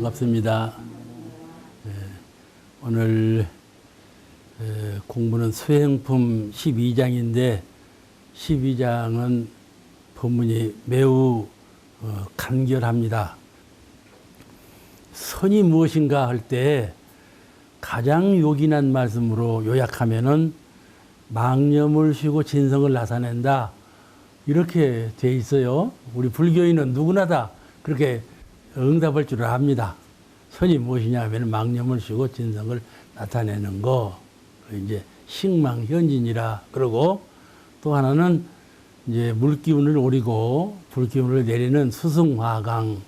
반갑습니다. 오늘 공부는 수행품 12장인데 12장은 본문이 매우 간결합니다. 선이 무엇인가 할 때 가장 요긴한 말씀으로 요약하면은 망념을 쉬고 진성을 나타낸다, 이렇게 돼 있어요. 우리 불교인은 누구나 다 그렇게 응답할 줄 압니다. 선이 무엇이냐 하면 망념을 쉬고 진성을 나타내는 거, 이제 식망현진이라 그러고, 또 하나는 이제 물기운을 오리고 불기운을 내리는 수승화강,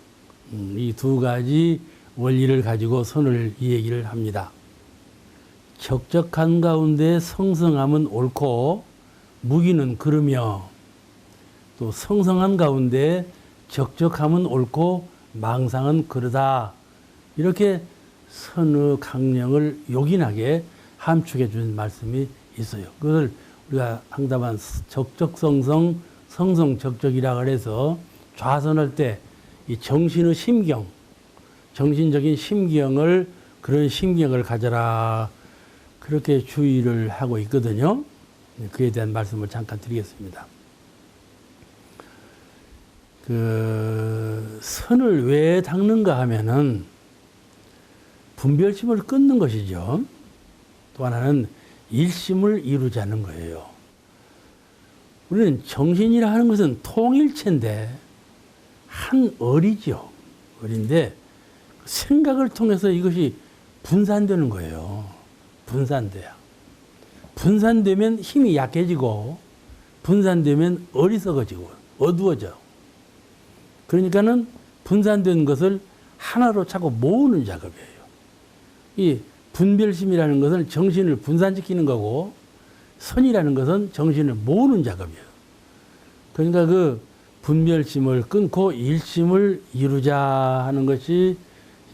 이 두 가지 원리를 가지고 선을 이 얘기를 합니다. 적적한 가운데 성성함은 옳고 무기는 그르며, 또 성성한 가운데 적적함은 옳고 망상은 그르다, 이렇게 선의 강령을 요긴하게 함축해 준 말씀이 있어요. 그걸 우리가 항담한 적적성성, 성성적적이라 그래서 좌선할 때 이 정신의 심경, 정신적인 심경을, 그런 심경을 가져라, 그렇게 주의를 하고 있거든요. 그에 대한 말씀을 잠깐 드리겠습니다. 선을 왜 닦는가 하면은 분별심을 끊는 것이죠. 또 하나는 일심을 이루자는 거예요. 우리는 정신이라 하는 것은 통일체인데 한 얼이죠. 얼인데 생각을 통해서 이것이 분산되는 거예요. 분산돼야. 분산되면 힘이 약해지고, 분산되면 어리석어지고 어두워져. 그러니까는 분산된 것을 하나로 자꾸 모으는 작업이에요. 이 분별심이라는 것은 정신을 분산시키는 거고, 선이라는 것은 정신을 모으는 작업이에요. 그러니까 그 분별심을 끊고 일심을 이루자 하는 것이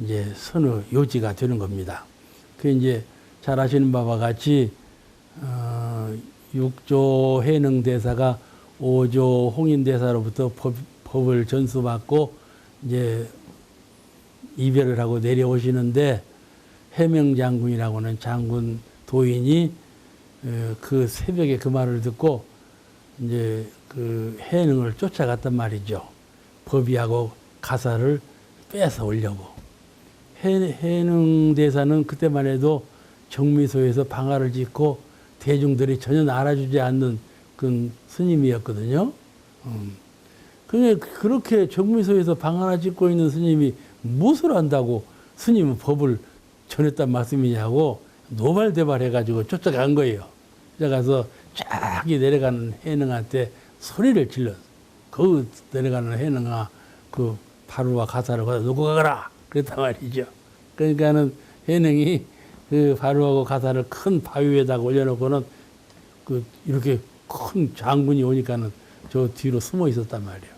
이제 선의 요지가 되는 겁니다. 그 이제 잘 아시는 바와 같이 6조 해능대사가 5조 홍인대사로부터 법을 전수받고 이제 이별을 하고 내려오시는데, 해명장군이라고 하는 장군 도인이 그 새벽에 그 말을 듣고 이제 그 해능을 쫓아갔단 말이죠. 법의하고 가사를 뺏어 오려고. 해능대사는 그때만 해도 정미소에서 방화를 짓고 대중들이 전혀 알아주지 않는 그 스님이었거든요. 그렇게 정미소에서 방 하나 짓고 있는 스님이 무엇을 한다고 스님은 법을 전했단 말씀이냐고 노발대발해가지고 쫓아간 거예요. 쫓아가서 쫙이 내려가는 해능한테 소리를 질렀어. 그 내려가는 해능아, 그 바루와 가사를 거기다 놓고 가거라, 그랬단 말이죠. 그러니까는 해능이 그 바루하고 가사를 큰 바위 위에다가 올려놓고는 그 이렇게 큰 장군이 오니까는 저 뒤로 숨어 있었단 말이에요.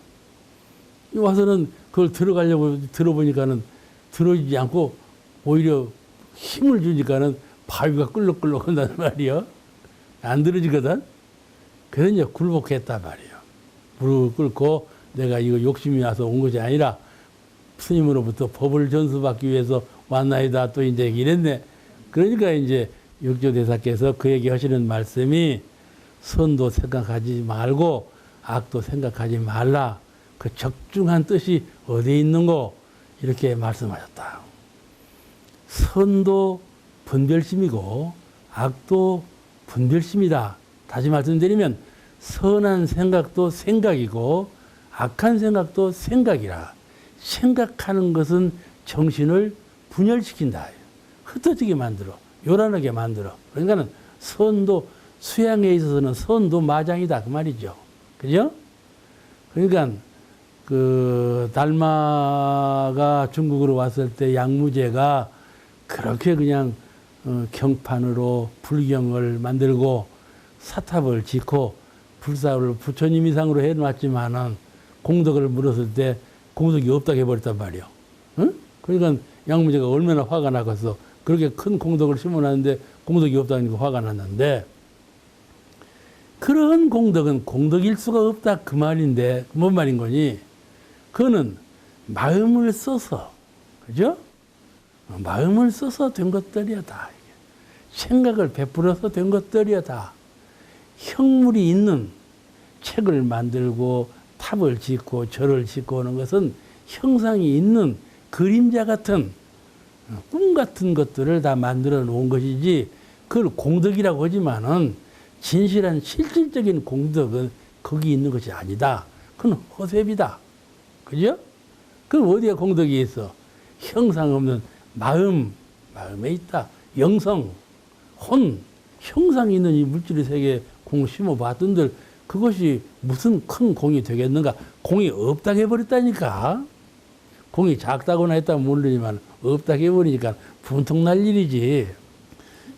와서는 그걸 들어가려고 들어보니까는 들어오지 않고 오히려 힘을 주니까는 바위가 끌럭끌럭 한다는 말이에요. 안 들어지거든. 그래서 이제 굴복했단 말이에요. 무릎 꿇고 내가 이거 욕심이 나서 온 것이 아니라 스님으로부터 법을 전수받기 위해서 왔나이다, 또 이제 이랬네. 그러니까 이제 육조대사께서 그에게 하시는 말씀이 선도 생각하지 말고 악도 생각하지 말라. 그 적중한 뜻이 어디에 있는고, 이렇게 말씀하셨다. 선도 분별심이고 악도 분별심이다. 다시 말씀드리면 선한 생각도 생각이고 악한 생각도 생각이라. 생각하는 것은 정신을 분열시킨다. 흩어지게 만들어, 요란하게 만들어. 그러니까는 선도, 수양에 있어서는 선도 마장이다, 그 말이죠. 그죠? 그러니까 그 달마가 중국으로 왔을 때 양무제가 그렇게 그냥 경판으로 불경을 만들고 사탑을 짓고 불사를 부처님 이상으로 해놨지만은 공덕을 물었을 때 공덕이 없다고 해버렸단 말이에요. 응? 그러니까 양무제가 얼마나 화가 나겠어. 그렇게 큰 공덕을 심어놨는데 공덕이 없다니까 화가 났는데, 그런 공덕은 공덕일 수가 없다, 그 말인데 뭔 말인 거니? 그거는 마음을 써서, 그죠? 마음을 써서 된 것들이야 다. 생각을 베풀어서 된 것들이야 다. 형물이 있는 책을 만들고 탑을 짓고 절을 짓고 하는 것은 형상이 있는 그림자 같은 꿈 같은 것들을 다 만들어 놓은 것이지, 그걸 공덕이라고 하지만은 진실한 실질적인 공덕은 거기 있는 것이 아니다. 그건 허세비다. 그죠? 그럼 어디에 공덕이 있어? 형상 없는 마음에 있다. 영성, 혼, 형상이 있는 이 물질의 세계에 공 심어 봤던들 그것이 무슨 큰 공이 되겠는가? 공이 없다고 해버렸다니까. 공이 작다고나 했다면 모르지만 없다고 해버리니까 분통 날 일이지.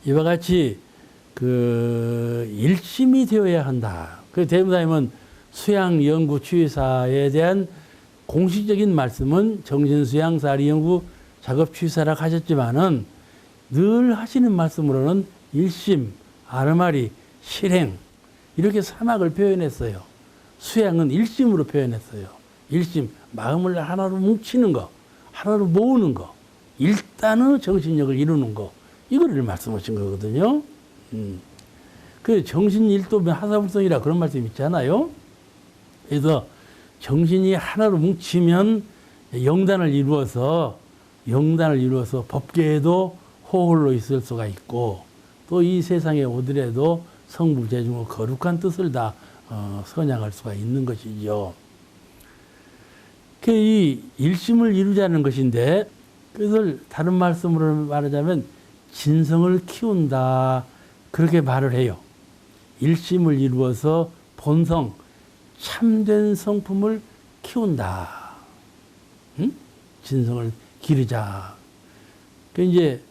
이와 같이 일심이 되어야 한다. 그 대무사님은 수양연구취사에 대한 공식적인 말씀은 정신수양사리연구 작업취사라고 하셨지만은 늘 하시는 말씀으로는 일심, 아르마리, 실행 이렇게 사막을 표현했어요. 수양은 일심으로 표현했어요. 일심, 마음을 하나로 뭉치는 거, 하나로 모으는 거, 일단의 정신력을 이루는 거, 이거를 말씀하신 거거든요. 그 정신일도 하사불성이라 그런 말씀 있잖아요. 그래서 정신이 하나로 뭉치면 영단을 이루어서 법계에도 호홀로 있을 수가 있고, 또 이 세상에 오더라도 성불재중의 거룩한 뜻을 다 선양할 수가 있는 것이죠. 이 일심을 이루자는 것인데, 그것을 다른 말씀으로 말하자면 진성을 키운다, 그렇게 말을 해요. 일심을 이루어서 본성, 참된 성품을 키운다. 응? 진성을 기르자. 이제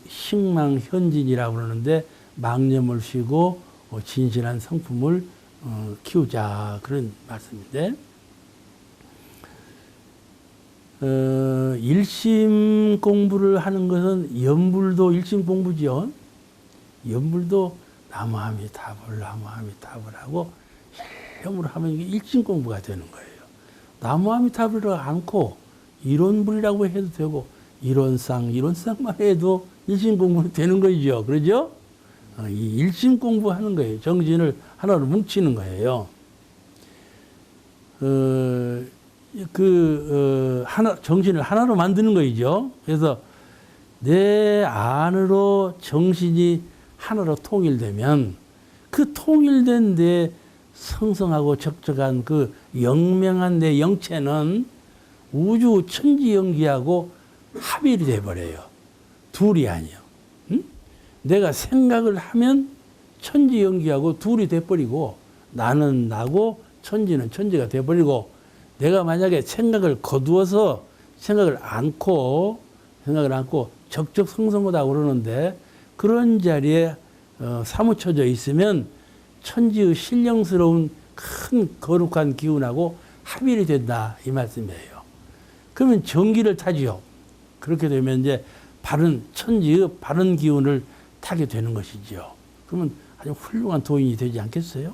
식망현진이라고 그러는데, 망념을 쉬고 진실한 성품을 키우자, 그런 말씀인데, 일심 공부를 하는 것은 연불도 일심 공부죠. 연불도 나무아미타불 하고 일념으로 하면 이게 일심 공부가 되는 거예요. 나무아미타불을 않고 이론불이라고 해도 되고 이론상만 해도 일심 공부는 되는 거죠. 그러죠? 이 일심 공부하는 거예요. 정신을 하나로 뭉치는 거예요. 정신을 하나로 만드는 거이죠. 그래서 내 안으로 정신이 하나로 통일되면 그 통일된 내 성성하고 적적한 그 영명한 내 영체는 우주 천지연기하고 합일이 돼버려요. 둘이 아니요. 응? 내가 생각을 하면 천지연기하고 둘이 돼버리고, 나는 나고 천지는 천지가 돼버리고, 내가 만약에 생각을 거두어서 생각을 안고 적적성성하다고 그러는데, 그런 자리에 사무쳐져 있으면 천지의 신령스러운 큰 거룩한 기운하고 합일이 된다, 이 말씀이에요. 그러면 정기를 타지요. 그렇게 되면 이제 천지의 바른 기운을 타게 되는 것이죠. 그러면 아주 훌륭한 도인이 되지 않겠어요?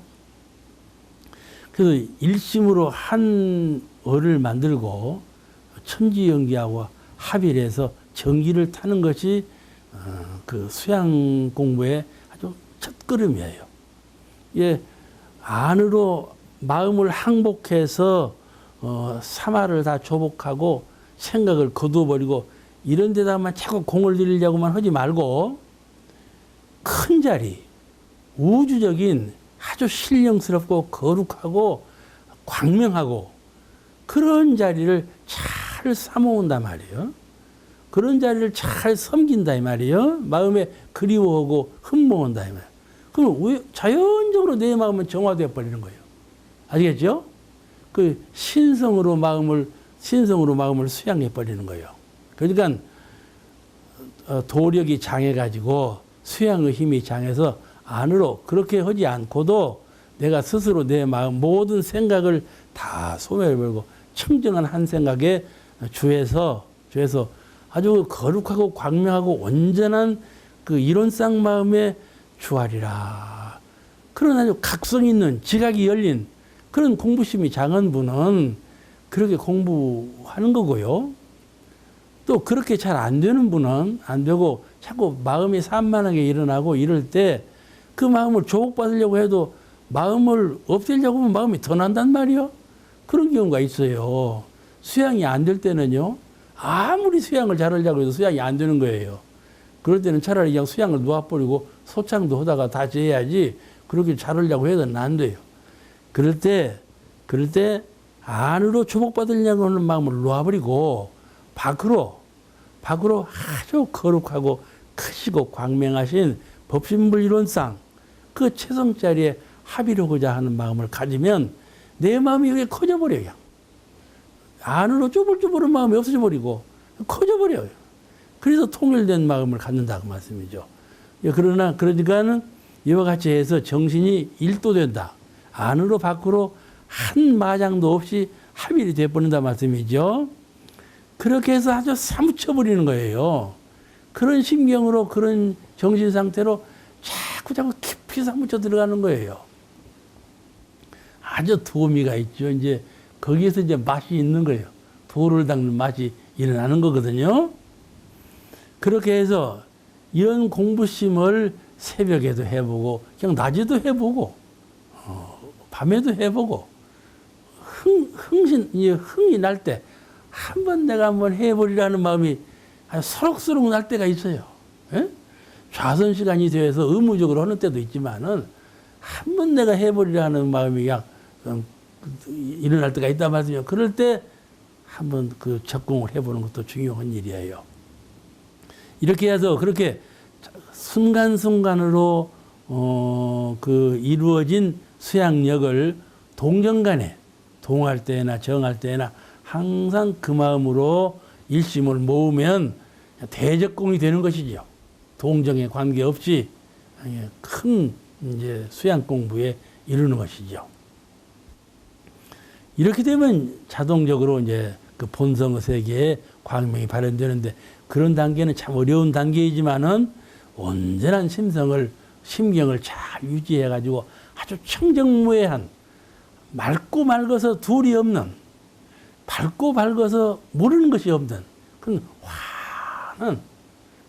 그래서 일심으로 한 어를 만들고 천지연기하고 합일해서 정기를 타는 것이 그 수양 공부의 아주 첫걸음이에요. 예, 안으로 마음을 항복해서 사마를 다 조복하고 생각을 거두어버리고 이런 데다만 자꾸 공을 들이려고만 하지 말고, 큰 자리, 우주적인 아주 신령스럽고 거룩하고 광명하고 그런 자리를 잘 삼아온단 말이에요. 그런 자리를 잘 섬긴다 이 말이에요. 마음에 그리워하고 흠모한다 이 말이에요. 그럼 왜 자연적으로 내 마음은 정화되어 버리는 거예요. 아시겠죠? 신성으로 마음을 수양해 버리는 거예요. 그러니까 도력이 장해가지고 수양의 힘이 장해서 안으로 그렇게 하지 않고도 내가 스스로 내 마음 모든 생각을 다 소멸해버리고 청정한 한 생각에 주해서 아주 거룩하고 광명하고 온전한 그 이론상 마음에 주하리라. 그런 아주 각성 있는 지각이 열린 그런 공부심이 장한 분은 그렇게 공부하는 거고요. 또 그렇게 잘 안 되는 분은 안 되고 자꾸 마음이 산만하게 일어나고 이럴 때 그 마음을 조복받으려고 해도 마음을 없애려고 하면 마음이 더 난단 말이요. 그런 경우가 있어요. 수양이 안 될 때는요. 아무리 수양을 잘하려고 해도 수양이 안 되는 거예요. 그럴 때는 차라리 그냥 수양을 놓아버리고 소창도 하다가 다시 해야지 그렇게 잘하려고 해서는 안 돼요. 그럴 때 안으로 주목받으려고 하는 마음을 놓아버리고 밖으로 아주 거룩하고 크시고 광명하신 법신불이론상 그 최성자리에 합의하고자 하는 마음을 가지면 내 마음이 그게 커져버려요. 안으로 쭈불쭈불한 마음이 없어져 버리고 커져버려요. 그래서 통일된 마음을 갖는다고 말씀이죠. 그러니까는 이와 같이 해서 정신이 일도된다. 안으로 밖으로 한 마장도 없이 합일이 되어버린다 말씀이죠. 그렇게 해서 아주 사무쳐버리는 거예요. 그런 심경으로 그런 정신 상태로 자꾸 깊이 사무쳐 들어가는 거예요. 아주 도미가 있죠. 이제 거기에서 이제 맛이 있는 거예요. 도를 닦는 맛이 일어나는 거거든요. 그렇게 해서 이런 공부심을 새벽에도 해보고 그냥 낮에도 해보고 밤에도 해보고 흥이 날 때 한번 내가 한번 해보리라는 마음이 서럭서럭 날 때가 있어요. 예? 좌선 시간이 되어서 의무적으로 하는 때도 있지만은 한번 내가 해보리라는 마음이 그냥 일어날 때가 있단 말이죠. 그럴 때 한번 그 적공을 해보는 것도 중요한 일이에요. 이렇게 해서 그렇게 순간순간으로 그 이루어진 수양력을 동정간에 동할 때나 정할 때나 항상 그 마음으로 일심을 모으면 대적공이 되는 것이죠. 동정에 관계없이 큰 이제 수양 공부에 이르는 것이죠. 이렇게 되면 자동적으로 이제 그 본성의 세계에 광명이 발현되는데 그런 단계는 참 어려운 단계이지만은 온전한 심경을 잘 유지해가지고 아주 청정무해한 맑고 맑아서 둘이 없는 밝고 밝아서 모르는 것이 없는 그런 환한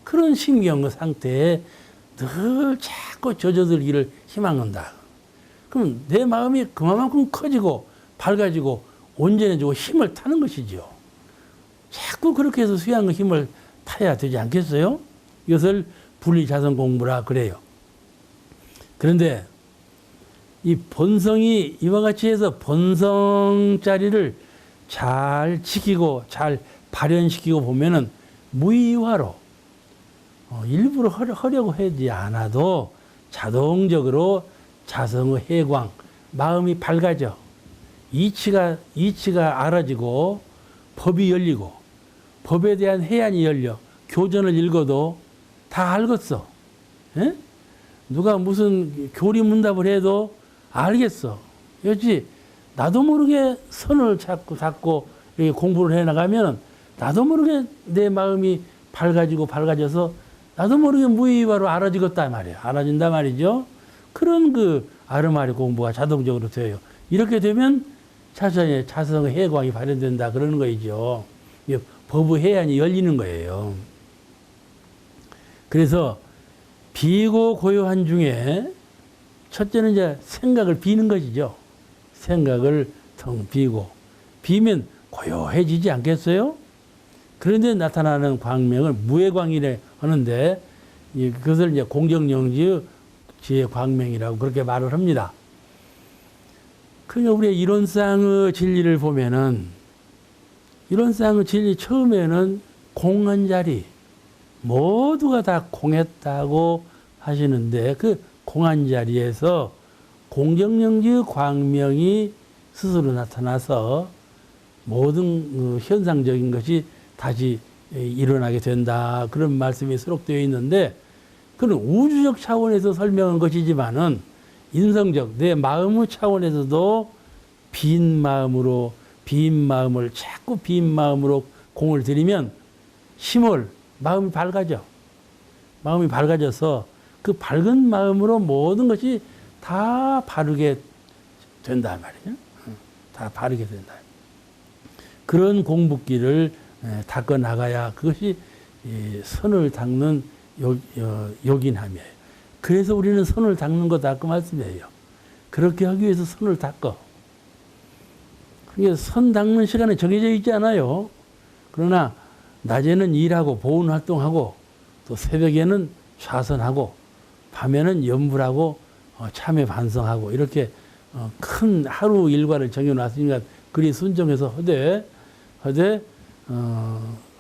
그런 심경의 상태에 늘 자꾸 젖어들기를 희망한다. 그럼 내 마음이 그만큼 커지고 밝아지고 온전해지고 힘을 타는 것이죠. 자꾸 그렇게 해서 수양의 힘을 타야 되지 않겠어요? 이것을 분리자성 공부라 그래요. 그런데 이 본성이 이와 같이 해서 본성 자리를 잘 지키고 잘 발현시키고 보면은 무의화로 일부러 하려고 하지 않아도 자동적으로 자성의 해광, 마음이 밝아져. 이치가 알아지고 법이 열리고 법에 대한 해안이 열려. 교전을 읽어도 다 알겠어. 에? 누가 무슨 교리문답을 해도 알겠어. 그렇지? 나도 모르게 선을 잡고 이렇게 공부를 해나가면 나도 모르게 내 마음이 밝아져서 나도 모르게 무의화로 알아지겠다 말이야. 알아진다 말이죠. 그런 그 아르마리 공부가 자동적으로 돼요. 이렇게 되면 자신의 자성의 해광이 발현된다 그러는 거이죠. 법의 해안이 열리는 거예요. 그래서 비고 고요한 중에 첫째는 이제 생각을 비는 것이죠. 생각을 텅 비고 비면 고요해지지 않겠어요? 그런데 나타나는 광명을 무해광이라 하는데 그것을 이제 공정영지의 지혜 광명이라고 그렇게 말을 합니다. 그러니까 우리의 이론상의 진리를 보면은 이론상의 진리 처음에는 공한 자리 모두가 다 공했다고 하시는데 그 공한 자리에서 공정영지의 광명이 스스로 나타나서 모든 현상적인 것이 다시 일어나게 된다. 그런 말씀이 수록되어 있는데 그는 우주적 차원에서 설명한 것이지만은 인성적 내 마음의 차원에서도 빈 마음으로 자꾸 빈 마음으로 공을 들이면 마음이 밝아져. 마음이 밝아져서 그 밝은 마음으로 모든 것이 다 바르게 된다 말이에요. 다 바르게 된다. 그런 공부길을 닦아 나가야 그것이 이 선을 닦는 요긴함이에요. 그래서 우리는 선을 닦는 거다 그 말씀이에요. 그렇게 하기 위해서 선을 닦아. 그게 선 닦는 시간이 정해져 있지 않아요. 그러나 낮에는 일하고 보훈 활동하고 또 새벽에는 좌선하고 밤에는 염불하고 참회 반성하고 이렇게 큰 하루 일과를 정해놨으니까 그리 순종해서 허되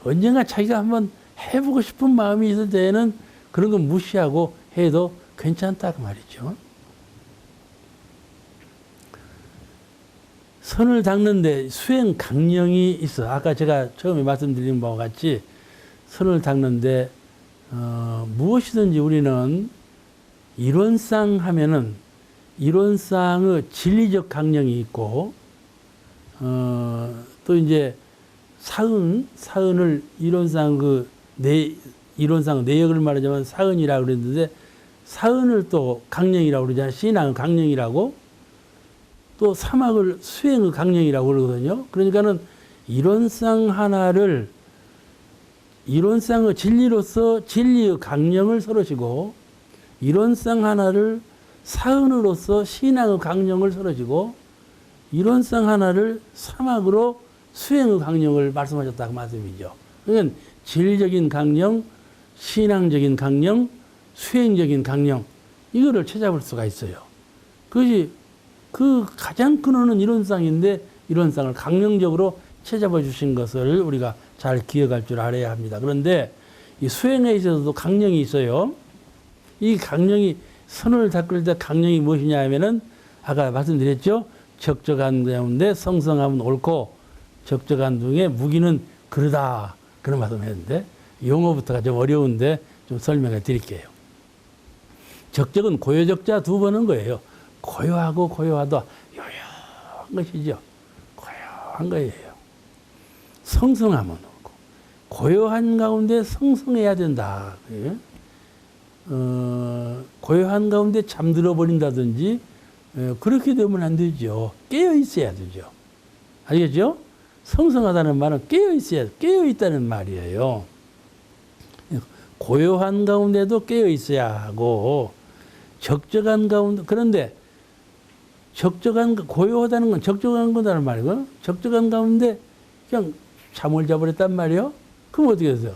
언젠가 자기가 한번 해보고 싶은 마음이 있을 때에는 그런 거 무시하고 해도 괜찮다 그 말이죠. 선을 닦는데 수행 강령이 있어. 아까 제가 처음에 말씀드린 바와 같이 선을 닦는데 무엇이든지 우리는 이론상 하면은 이론상의 진리적 강령이 있고 또 이제 사은을 이론상 이론상 내역을 말하자면 사은이라고 그랬는데 사은을 또 강령이라고 그러잖아요. 신앙은 강령이라고 또 사막을 수행의 강령이라고 그러거든요. 그러니까는 이론상 하나를 이론상의 진리로서 진리의 강령을 서로지고 이론상 하나를 사은으로서 신앙의 강령을 서로지고 이론상 하나를 사막으로 수행의 강령을 말씀하셨다고 말씀이죠. 그러니까 진리적인 강령, 신앙적인 강령, 수행적인 강령 이거를 찾아볼 수가 있어요. 그것이 그 가장 근원은 이론상인데 이론상을 강령적으로 찾아봐 주신 것을 우리가 잘 기억할 줄 알아야 합니다. 그런데 이 수행에 있어서도 강령이 있어요. 이 강령이 선을 닦을 때 강령이 무엇이냐 하면은 아까 말씀드렸죠. 적적한 가운데 성성하면 옳고 적적한 중에 무기는 그르다 그런 말씀을 했는데 용어부터가 좀 어려운데 좀 설명해 드릴게요. 적적은 고요적자 두 번 한 거예요. 고요하고 고요하다 요요한 것이죠. 고요한 거예요. 성성하면 옳고 고요한 가운데 성성해야 된다. 고요한 가운데 잠들어 버린다든지 그렇게 되면 안 되죠. 깨어 있어야 되죠. 알겠죠? 성성하다는 말은 깨어 있다는 말이에요. 고요한 가운데도 깨어 있어야 하고 적적한 가운데 그런데 고요하다는 건 적적한 거다는 말이고 적적한 가운데 그냥 잠을 자버렸단 말이에요. 그럼 어떻게 해서요?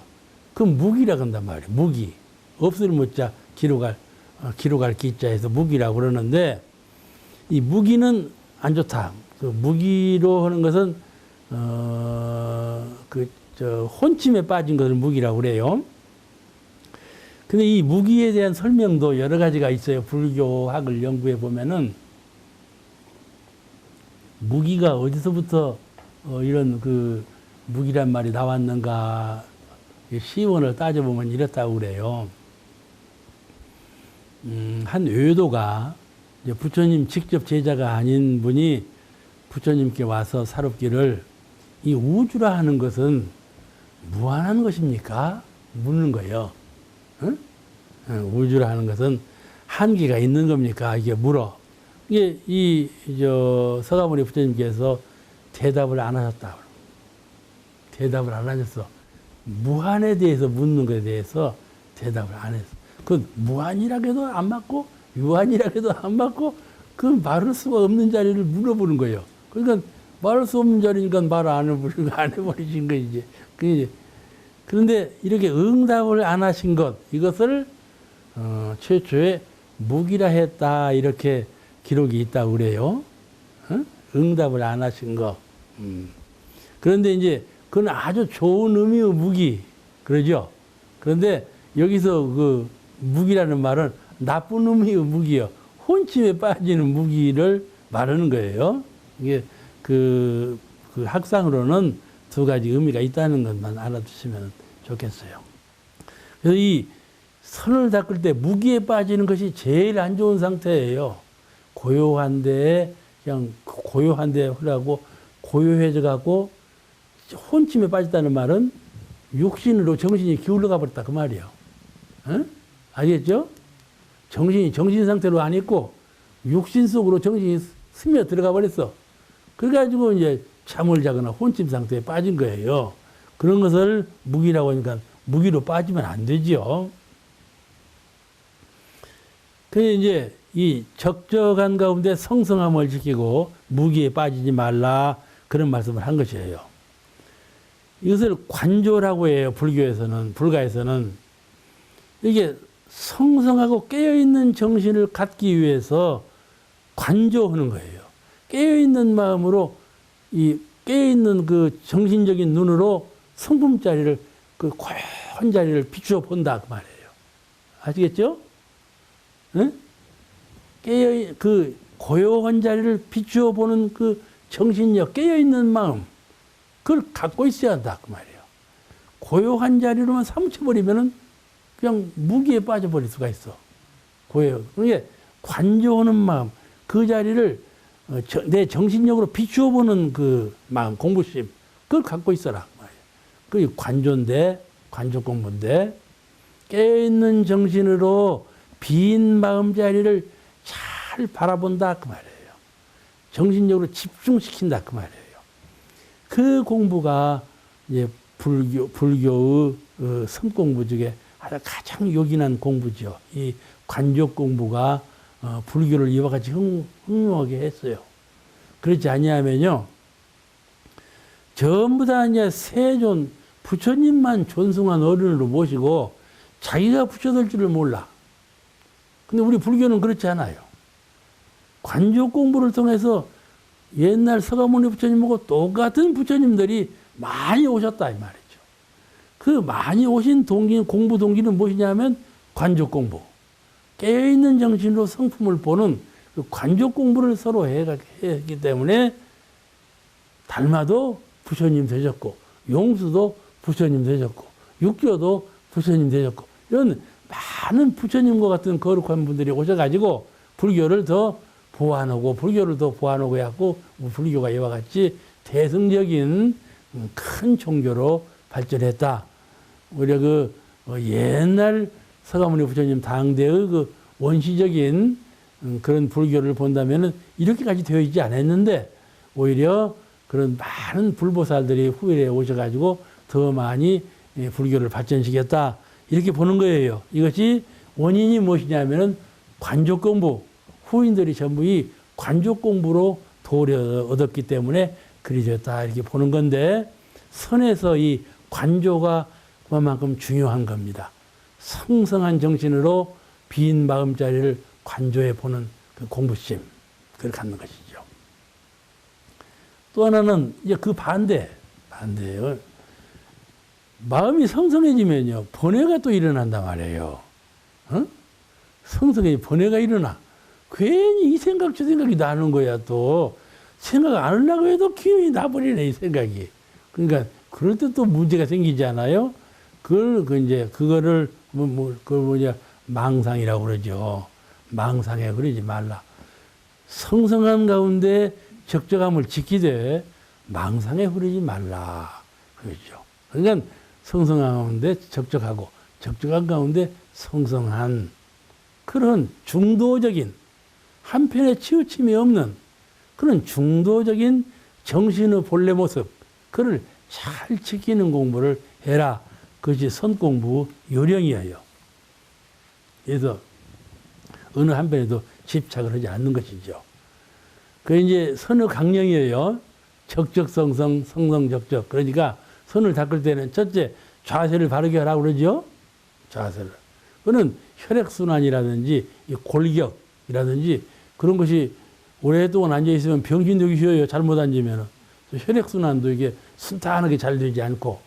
그럼 무기라고 한단 말이에요. 무기. 없을 못자 기록할 기자에서 무기라고 그러는데 이 무기는 안 좋다. 그 무기로 하는 것은 혼침에 빠진 것을 무기라고 그래요. 근데 이 무기에 대한 설명도 여러 가지가 있어요. 불교학을 연구해 보면은 무기가 어디서부터 이런 그 무기란 말이 나왔는가 시원을 따져보면 이렇다고 그래요. 한 외도가 이제 부처님 직접 제자가 아닌 분이 부처님께 와서 사롭기를 이 우주라 하는 것은 무한한 것입니까? 묻는 거예요. 응? 우주라 하는 것은 한계가 있는 겁니까? 이게 물어. 이게 서가모니 부처님께서 대답을 안 하셨다. 대답을 안 하셨어. 무한에 대해서 묻는 것에 대해서 대답을 안 했어. 그 무한이라고 해도 안 맞고 유한이라고 해도 안 맞고 그 말할 수가 없는 자리를 물어보는 거예요. 그러니까 말할 수 없는 자리니까 말을 안 해버리신 거지. 그런데 이렇게 응답을 안 하신 것 이것을 최초에 무기라 했다 이렇게 기록이 있다고 그래요. 응답을 안 하신 거. 그런데 이제 그건 아주 좋은 의미의 무기 그러죠. 그런데 여기서 그 무기라는 말은 나쁜 의미의 무기요. 혼침에 빠지는 무기를 말하는 거예요. 이게 그 학상으로는 두 가지 의미가 있다는 것만 알아두시면 좋겠어요. 그래서 이 선을 닦을 때 무기에 빠지는 것이 제일 안 좋은 상태예요. 고요한데 그냥 고요한데 하고 고요해져 갖고 혼침에 빠졌다는 말은 육신으로 정신이 기울어가 버렸다 그 말이에요. 어? 알겠죠? 정신 상태로 안 있고 육신 속으로 정신이 스며 들어가 버렸어. 그래가지고 이제 잠을 자거나 혼침 상태에 빠진 거예요. 그런 것을 무기라고 하니까 무기로 빠지면 안 되지요. 그래서 이제 이 적적한 가운데 성성함을 지키고 무기에 빠지지 말라 그런 말씀을 한 것이에요. 이것을 관조라고 해요. 불가에서는 이게 성성하고 깨어있는 정신을 갖기 위해서 관조하는 거예요. 깨어있는 마음으로 이 깨어있는 그 정신적인 눈으로 성품자리를 그 고요한 자리를 비추어 본다 그 말이에요. 아시겠죠? 응? 그 고요한 자리를 비추어 보는 그 정신력, 깨어있는 마음, 그걸 갖고 있어야 한다 그 말이에요. 고요한 자리로만 사무쳐버리면은 그냥 무기에 빠져버릴 수가 있어. 그게 관조하는 마음, 그 자리를 내 정신력으로 비추어 보는 그 마음, 공부심, 그걸 갖고 있어라 그 말이에요. 그게 관조인데, 관조 공부인데, 깨어있는 정신으로 빈 마음 자리를 잘 바라본다 그 말이에요. 정신력으로 집중시킨다 그 말이에요. 그 공부가 이제 불교의 성공부 중에 가장 요긴한 공부죠. 이 관조 공부가 불교를 이와 같이 흥미하게 했어요. 그렇지 아니하면요, 전부 다 이제 세존 부처님만 존숭한 어른으로 모시고 자기가 부처될 줄을 몰라. 근데 우리 불교는 그렇지 않아요. 관조 공부를 통해서 옛날 서가모니 부처님하고 똑같은 부처님들이 많이 오셨다 이 말이죠. 그 많이 오신 공부 동기는 무엇이냐면 관조 공부. 깨어있는 정신으로 성품을 보는 그 관조 공부를 서로 했기 때문에 달마도 부처님 되셨고, 용수도 부처님 되셨고, 육조도 부처님 되셨고, 이런 많은 부처님과 같은 거룩한 분들이 오셔가지고 불교를 더 보완하고 해갖고 불교가 이와 같이 대승적인 큰 종교로 발전했다. 우리가 그 옛날 서가모니 부처님 당대의 그 원시적인 그런 불교를 본다면은 이렇게까지 되어 있지 않았는데 오히려 그런 많은 불보살들이 후일에 오셔가지고 더 많이 불교를 발전시켰다. 이렇게 보는 거예요. 이것이 원인이 무엇이냐면은 관조 공부. 후인들이 전부 이 관조 공부로 도를 얻었기 때문에 그리 되었다. 이렇게 보는 건데 선에서 이 관조가 그만큼 중요한 겁니다. 성성한 정신으로 빈 마음자리를 관조해 보는 그 공부심, 그걸 갖는 것이죠. 또 하나는 이제 그 반대예요. 마음이 성성해지면요, 번뇌가 또 일어난단 말이에요. 성성해지 번뇌가 일어나. 괜히 이 생각 저 생각이 나는 거야. 또 생각 안 하려고 해도 기운이 나버리네 이 생각이. 그러니까 그럴 때 또 문제가 생기지 않아요? 그거를 망상이라고 그러죠. 망상에 그러지 말라. 성성한 가운데 적적함을 지키되 망상에 흐르지 말라. 그러죠. 그러니까 성성한 가운데 적적하고 적적한 가운데 성성한 그런 중도적인 한편에 치우침이 없는 그런 중도적인 정신의 본래 모습, 그를 잘 지키는 공부를 해라. 그것이 선공부 요령이에요. 그래서 어느 한편에도 집착을 하지 않는 것이죠. 그게 이제 선의 강령이에요. 적적성성, 성성적적. 그러니까 선을 닦을 때는 첫째 자세를 바르게 하라고 그러죠. 자세를. 그거는 혈액순환이라든지 골격이라든지 그런 것이 오랫동안 앉아있으면 병신 되기 쉬워요. 잘못 앉으면. 혈액순환도 이게 순탄하게 잘 되지 않고.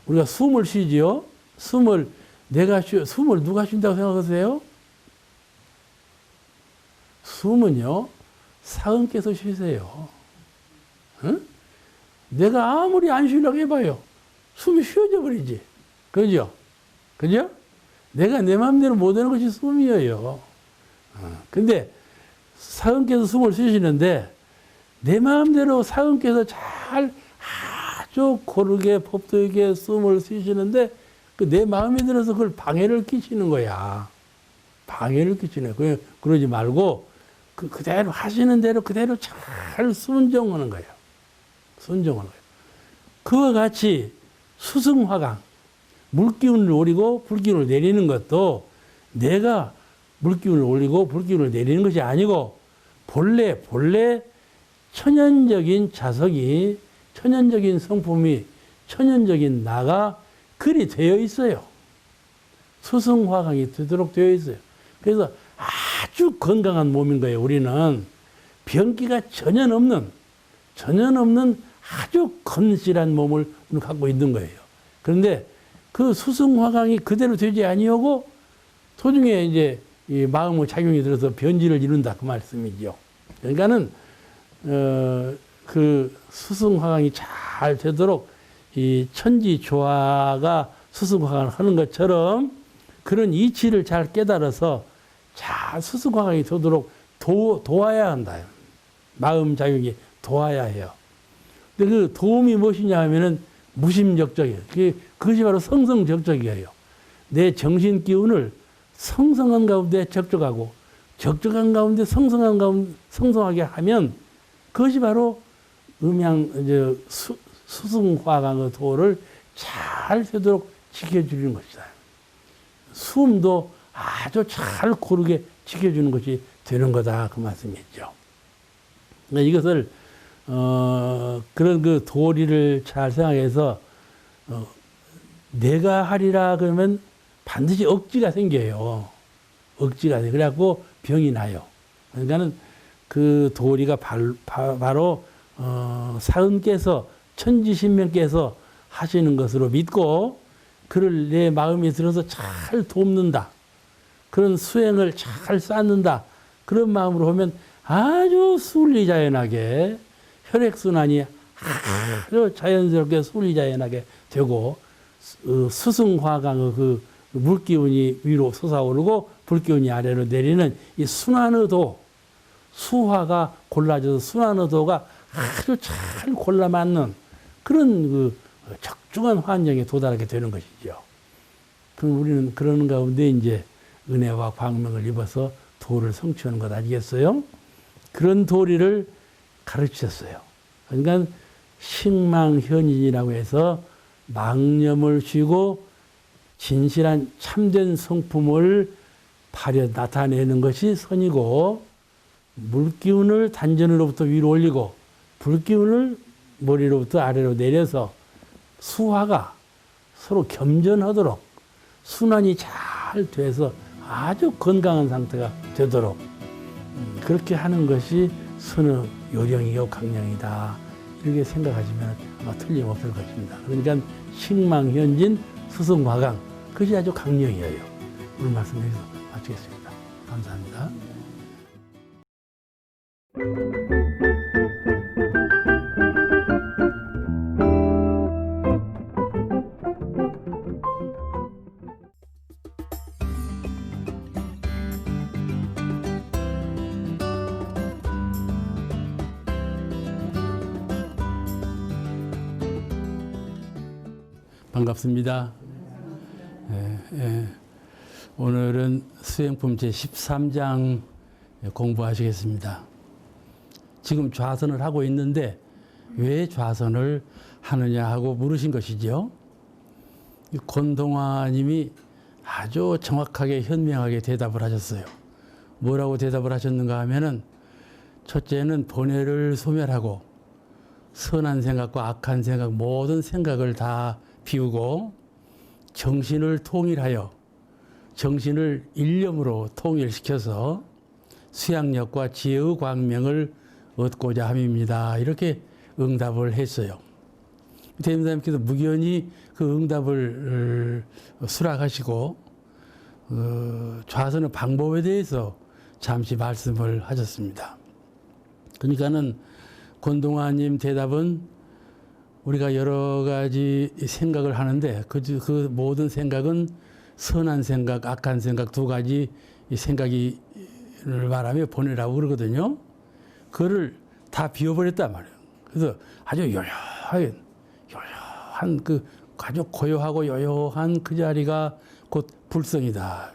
우리가 숨을 쉬지요. 숨을 누가 쉰다고 생각하세요? 숨은요, 사은께서 쉬세요. 응? 내가 아무리 안 쉬려고 해봐요. 숨이 쉬어져 버리지. 그죠? 그죠? 내가 내 마음대로 못하는 것이 숨이에요. 근데 사은께서 숨을 쉬시는데 내 마음대로 사은께서 잘 아주 고르게 법도있게 숨을 쉬시는데 그 내 마음에 들어서 그걸 방해를 끼치는 거야. 방해를 끼치네. 그러지 말고 그대로 하시는 대로 그대로 잘 순종하는 거예요. 순종하는 거예요. 그와 같이 수승화강, 물기운을 올리고 불기운을 내리는 것도 내가 물기운을 올리고 불기운을 내리는 것이 아니고 본래 천연적인 자석이, 천연적인 성품이, 천연적인 나가 그리 되어 있어요. 수승화강이 되도록 되어 있어요. 그래서 아주 건강한 몸인 거예요. 우리는 병기가 전혀 없는 아주 건실한 몸을 갖고 있는 거예요. 그런데 그 수승화강이 그대로 되지 아니하고 도중에 이제 이 마음의 작용이 들어서 변질을 이룬다 그 말씀이죠. 그러니까는 그 수승화강이 잘 되도록 이 천지조화가 수승화강을 하는 것처럼 그런 이치를 잘 깨달아서 잘 수승화강이 되도록 도와야 한다. 마음 작용이 도와야 해요. 근데 그 도움이 무엇이냐 하면은 무심적적이에요. 그것이 바로 성성적적이에요. 내 정신 기운을 성성한 가운데 적적하고 적적한 가운데 성성하게 하면 그것이 바로 수승화강의 도를 잘 되도록 지켜주는 것이다. 숨도 아주 잘 고르게 지켜주는 것이 되는 거다 그 말씀이죠. 그러니까 이것을 그런 그 도리를 잘 생각해서 내가 하리라 그러면 반드시 억지가 생겨요. 억지가 돼. 그래갖고 병이 나요. 그러니까는 그 도리가 바로 사은께서 천지신명께서 하시는 것으로 믿고 그를 내 마음에 들어서 잘 돕는다. 그런 수행을 잘 쌓는다. 그런 마음으로 하면 아주 순리자연하게 혈액순환이 아주 자연스럽게 순리자연하게 되고 수승화강의 그 물기운이 위로 솟아오르고 불기운이 아래로 내리는 이 순환의 도, 수화가 골라져서 순환의 도가 아주 잘 골라 맞는 그런 그 적중한 환경에 도달하게 되는 것이죠. 그럼 우리는 그러는 가운데 이제 은혜와 광명을 입어서 도를 성취하는 것 아니겠어요? 그런 도리를 가르치셨어요. 그러니까 식망현인이라고 해서 망념을 쉬고 진실한 참된 성품을 나타내는 것이 선이고 물기운을 단전으로부터 위로 올리고 불기운을 머리로부터 아래로 내려서 수화가 서로 겸전하도록 순환이 잘 돼서 아주 건강한 상태가 되도록 그렇게 하는 것이 선의 요령이요 강령이다. 이렇게 생각하시면 아마 틀림없을 것입니다. 그러니까 식망현진 수승화강 그것이 아주 강령이에요. 오늘 말씀 여기서 마치겠습니다. 감사합니다. 반갑습니다. 오늘은 수행품 제13장 공부하시겠습니다. 지금 좌선을 하고 있는데 왜 좌선을 하느냐 하고 물으신 것이죠. 권동화님이 아주 정확하게 현명하게 대답을 하셨어요. 뭐라고 대답을 하셨는가 하면은 첫째는 본해를 소멸하고 선한 생각과 악한 생각 모든 생각을 다 비우고 정신을 통일하여 정신을 일념으로 통일시켜서 수양력과 지혜의 광명을 얻고자 함입니다. 이렇게 응답을 했어요. 대임사님께서 무견히 그 응답을 수락하시고 좌선의 방법에 대해서 잠시 말씀을 하셨습니다. 그러니까는 권동화님 대답은 우리가 여러 가지 생각을 하는데 그 모든 생각은 선한 생각, 악한 생각 두 가지 생각을 말하며 보내라고 그러거든요. 그거를 다 비워버렸단 말이에요. 그래서 아주 요요한 그 아주 고요하고 요요한 그 자리가 곧 불성이다.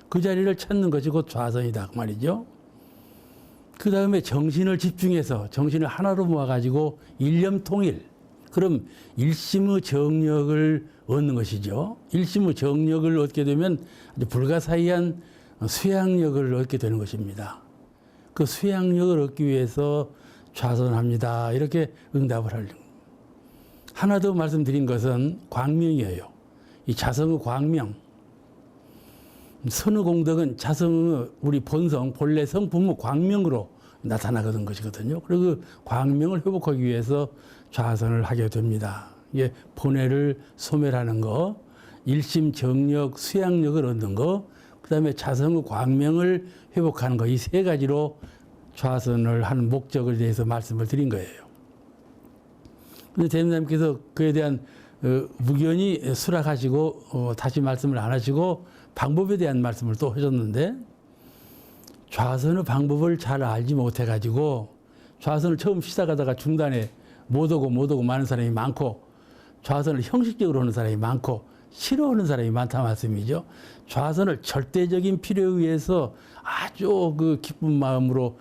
그 자리를 찾는 것이 곧 좌선이다 그 말이죠. 그 다음에 정신을 집중해서 정신을 하나로 모아가지고 일념 통일, 그럼 일심의 정력을 얻는 것이죠. 일심의 정력을 얻게 되면 아주 불가사의한 수양력을 얻게 되는 것입니다. 그 수양력을 얻기 위해서 좌선합니다. 이렇게 응답을 하려고. 하나 더 말씀드린 것은 광명이에요. 이 자성의 광명. 선의 공덕은 자성의 우리 본성, 본래 성품의 광명으로 나타나거든 것이거든요. 그리고 그 광명을 회복하기 위해서 좌선을 하게 됩니다. 이게 본해를 소멸하는 거, 일심 정력, 수양력을 얻는 거, 그 다음에 자성의 광명을 회복하는 거, 이 세 가지로 좌선을 하는 목적에 대해서 말씀을 드린 거예요. 근데 대님께서 그에 대한 무견히 수락하시고 다시 말씀을 안 하시고 방법에 대한 말씀을 또 하셨는데, 좌선의 방법을 잘 알지 못해가지고 좌선을 처음 시작하다가 중단에 못 오고 많은 사람이 많고, 좌선을 형식적으로 하는 사람이 많고 싫어하는 사람이 많다 말씀이죠. 좌선을 절대적인 필요에 의해서 아주 그 기쁜 마음으로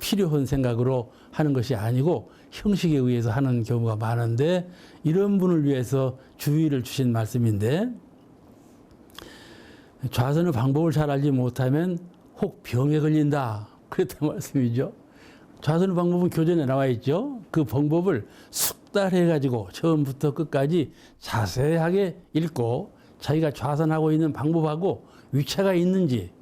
필요한 생각으로 하는 것이 아니고 형식에 의해서 하는 경우가 많은데, 이런 분을 위해서 주의를 주신 말씀인데, 좌선의 방법을 잘 알지 못하면 혹 병에 걸린다, 그랬단 말씀이죠. 좌선의 방법은 교전에 나와 있죠. 그 방법을 숙달해 가지고 처음부터 끝까지 자세하게 읽고 자기가 좌선하고 있는 방법하고 위치가 있는지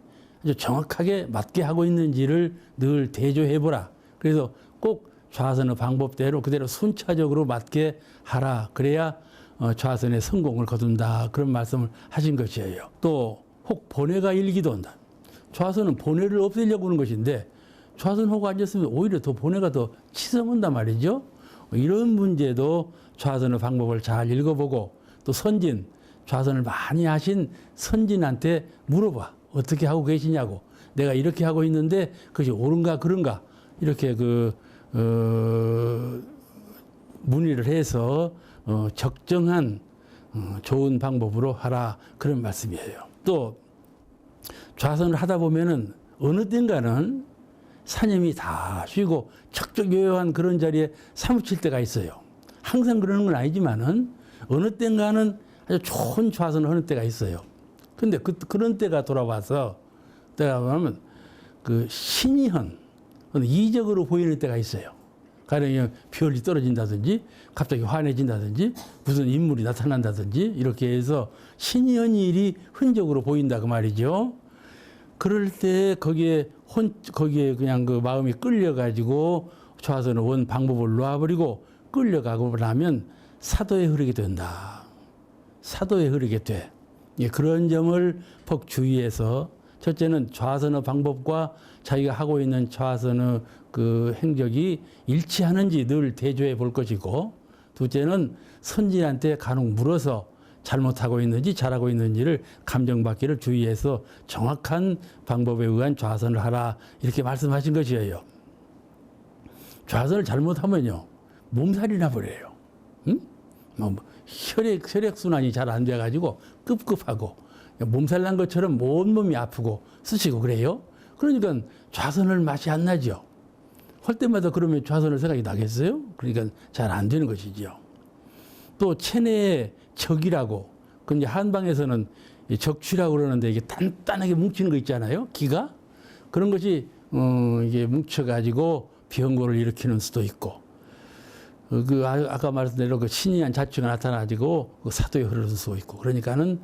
아주 정확하게 맞게 하고 있는지를 늘 대조해 보라. 그래서 꼭 좌선의 방법대로 그대로 순차적으로 맞게 하라. 그래야 좌선의 성공을 거둔다. 그런 말씀을 하신 것이에요. 또 혹 본해가 일기도 한다. 좌선은 본해를 없애려고 하는 것인데 좌선하고 앉았으면 오히려 더 본해가 더 치성한단 말이죠. 이런 문제도 좌선의 방법을 잘 읽어보고, 또 선진, 좌선을 많이 하신 선진한테 물어봐. 어떻게 하고 계시냐고. 내가 이렇게 하고 있는데 그것이 옳은가 그런가. 이렇게 문의를 해서 적정한 좋은 방법으로 하라. 그런 말씀이에요. 또 좌선을 하다 보면은 어느 땐가는 사념이 다 쉬고 척척요요한 그런 자리에 사무칠 때가 있어요. 항상 그러는 건 아니지만은 어느 땐가는 아주 좋은 좌선을 하는 때가 있어요. 근데 그런 때가 돌아와서 때가 보면 그 신이한 이적으로 보이는 때가 있어요. 가령 별이 떨어진다든지 갑자기 환해진다든지 무슨 인물이 나타난다든지 이렇게 해서 신이한 일이 흔적으로 보인다 그 말이죠. 그럴 때 거기에 그냥 그 마음이 끌려가지고 좌선의 원 방법을 놓아버리고 끌려가고 나면 사도에 흐르게 된다. 사도에 흐르게 돼. 예, 그런 점을 퍽 주의해서, 첫째는 좌선의 방법과 자기가 하고 있는 좌선의 그 행적이 일치하는지 늘 대조해 볼 것이고, 둘째는 선진한테 간혹 물어서 잘못하고 있는지 잘하고 있는지를 감정받기를 주의해서 정확한 방법에 의한 좌선을 하라. 이렇게 말씀하신 것이에요. 좌선을 잘못하면요, 몸살이 나버려요. 응? 혈액순환이 잘 안 돼가지고 급급하고 몸살 난 것처럼 온몸이 아프고 쓰시고 그래요. 그러니까 좌선을 맛이 안 나죠. 할 때마다 그러면 좌선을 생각이 나겠어요? 그러니까 잘 안 되는 것이죠. 또 체내의 적이라고, 그 이제 한방에서는 적취라고 그러는데 이게 단단하게 뭉치는 거 있잖아요. 기가 그런 것이 이게 뭉쳐가지고 병고를 일으키는 수도 있고, 아까 말씀드린 대로 그 신이한 자취가 나타나지고 그 사도에 흐르는 수도 있고, 그러니까는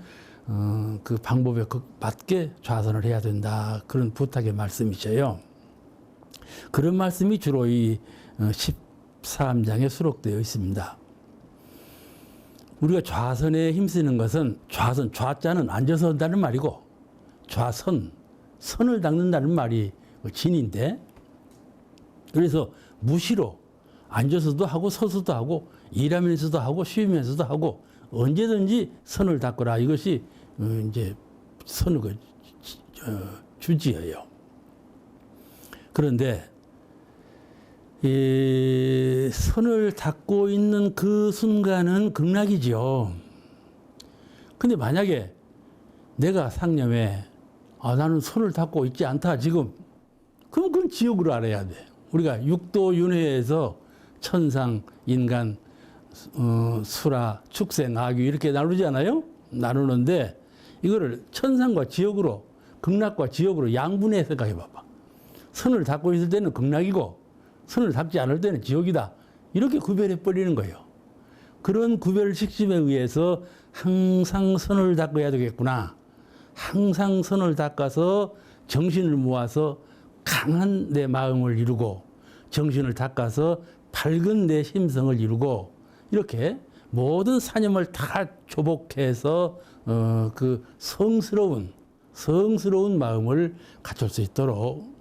그 방법에 맞게 좌선을 해야 된다. 그런 부탁의 말씀이셔요. 그런 말씀이 주로 이 13장에 수록되어 있습니다. 우리가 좌선에 힘쓰는 것은 좌자는 앉아서 한다는 말이고, 선을 닦는다는 말이 진인데, 그래서 무시로 앉아서도 하고 서서도 하고 일하면서도 하고 쉬면서도 하고 언제든지 선을 닦거라. 이것이 이제 선의 주지예요. 그런데 이 선을 닦고 있는 그 순간은 극락이죠. 근데 만약에 내가 상념에 나는 선을 닦고 있지 않다 지금, 그럼 그건 지옥으로 알아야 돼. 우리가 육도 윤회에서 천상, 인간, 수라, 축생, 악유 이렇게 나누잖아요. 나누는데 이거를 천상과 지옥으로, 극락과 지옥으로 양분해 생각해 봐봐. 선을 닦고 있을 때는 극락이고 선을 닦지 않을 때는 지옥이다. 이렇게 구별해 버리는 거예요. 그런 구별 식심에 의해서 항상 선을 닦아야 되겠구나. 항상 선을 닦아서 정신을 모아서 강한 내 마음을 이루고 정신을 닦아서 밝은 내 심성을 이루고 이렇게 모든 사념을 다 조복해서 그 성스러운 마음을 갖출 수 있도록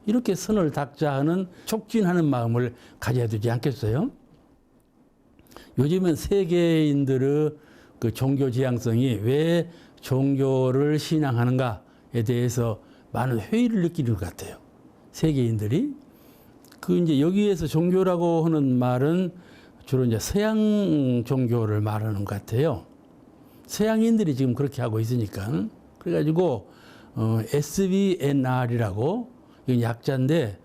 이렇게 선을 닦자 하는 촉진하는 마음을 가져야 되지 않겠어요? 요즘은 세계인들의 그 종교 지향성이 왜 종교를 신앙하는가에 대해서 많은 회의를 느끼는 것 같아요. 세계인들이. 그 이제 여기에서 종교라고 하는 말은 주로 이제 서양 종교를 말하는 것 같아요. 서양인들이 지금 그렇게 하고 있으니까. 그래가지고, SBNR이라고, 이건 약자인데,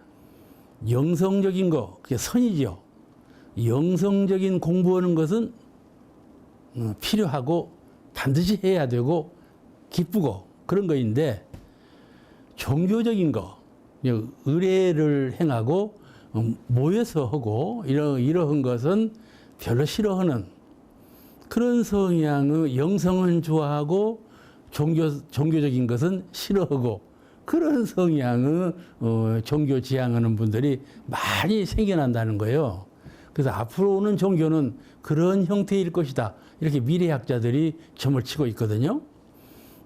영성적인 거, 그게 선이지요. 영성적인 공부하는 것은 필요하고 반드시 해야 되고 기쁘고 그런 거인데 종교적인 거, 의례를 행하고 모여서 하고 이러한 것은 별로 싫어하는 그런 성향의 영성은 좋아하고 종교적인 것은 싫어하고 그런 성향의 종교 지향하는 분들이 많이 생겨난다는 거예요. 그래서 앞으로 오는 종교는 그런 형태일 것이다. 이렇게 미래학자들이 점을 치고 있거든요.